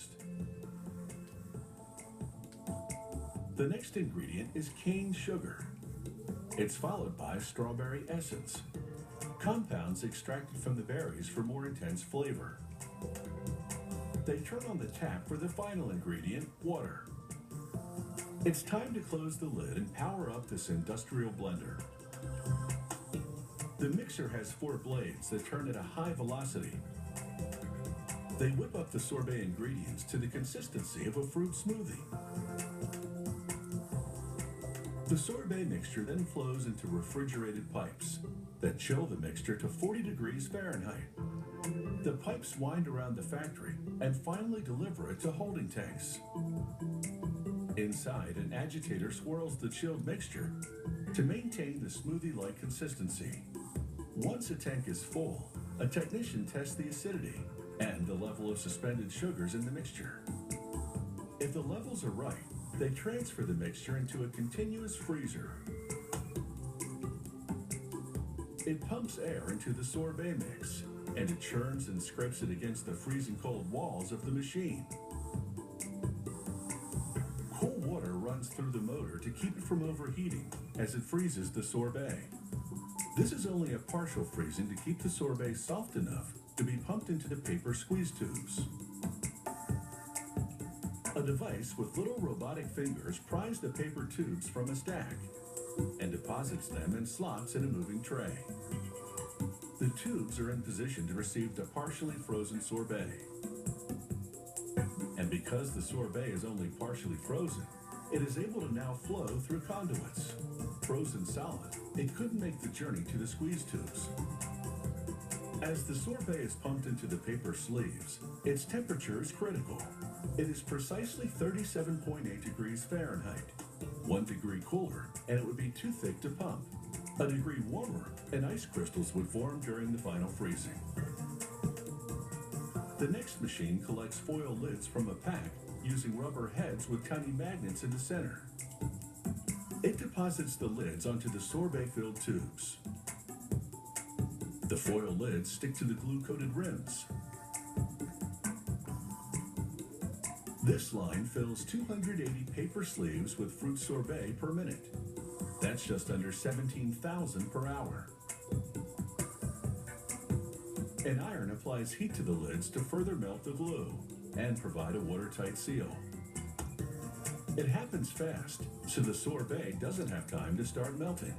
toast. The next ingredient is cane sugar. It's followed by strawberry essence, compounds extracted from the berries for more intense flavor. They turn on the tap for the final ingredient, water. It's time to close the lid and power up this industrial blender. The mixer has 4 blades that turn at a high velocity. They whip up the sorbet ingredients to the consistency of a fruit smoothie. The sorbet mixture then flows into refrigerated pipes that chill the mixture to 40 degrees Fahrenheit. The pipes wind around the factory and finally deliver it to holding tanks. Inside, an agitator swirls the chilled mixture to maintain the smoothie-like consistency. Once a tank is full, a technician tests the acidity and the level of suspended sugars in the mixture. If the levels are right, they transfer the mixture into a continuous freezer. It pumps air into the sorbet mix, and it churns and scrapes it against the freezing cold walls of the machine. Cool water runs through the motor to keep it from overheating as it freezes the sorbet. This is only a partial freezing to keep the sorbet soft enough to be pumped into the paper squeeze tubes. A device with little robotic fingers pries the paper tubes from a stack and deposits them in slots in a moving tray. The tubes are in position to receive the partially frozen sorbet. And because the sorbet is only partially frozen, it is able to now flow through conduits. Frozen solid, it couldn't make the journey to the squeeze tubes. As the sorbet is pumped into the paper sleeves, its temperature is critical. It is precisely 37.8 degrees Fahrenheit. 1 degree cooler, and it would be too thick to pump. A degree warmer, and ice crystals would form during the final freezing. The next machine collects foil lids from a pack using rubber heads with tiny magnets in the center. It deposits the lids onto the sorbet-filled tubes. The foil lids stick to the glue-coated rims. This line fills 280 paper sleeves with fruit sorbet per minute. That's just under 17,000 per hour. An iron applies heat to the lids to further melt the glue and provide a watertight seal. It happens fast, so the sorbet doesn't have time to start melting.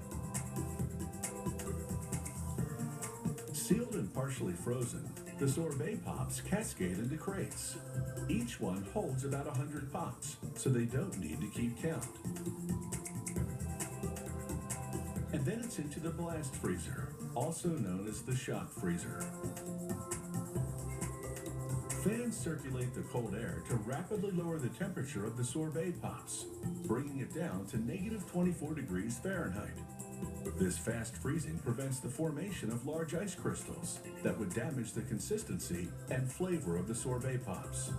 Sealed and partially frozen, the sorbet pops cascade into crates. Each one holds about 100 pops, so they don't need to keep count. And then it's into the blast freezer, also known as the shock freezer. Fans circulate the cold air to rapidly lower the temperature of the sorbet pops, bringing it down to negative 24 degrees Fahrenheit. This fast freezing prevents the formation of large ice crystals that would damage the consistency and flavor of the sorbet pops.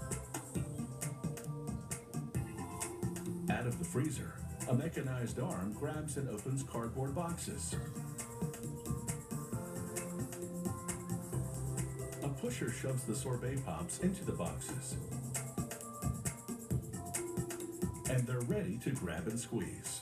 Out of the freezer, a mechanized arm grabs and opens cardboard boxes. A pusher shoves the sorbet pops into the boxes. And they're ready to grab and squeeze.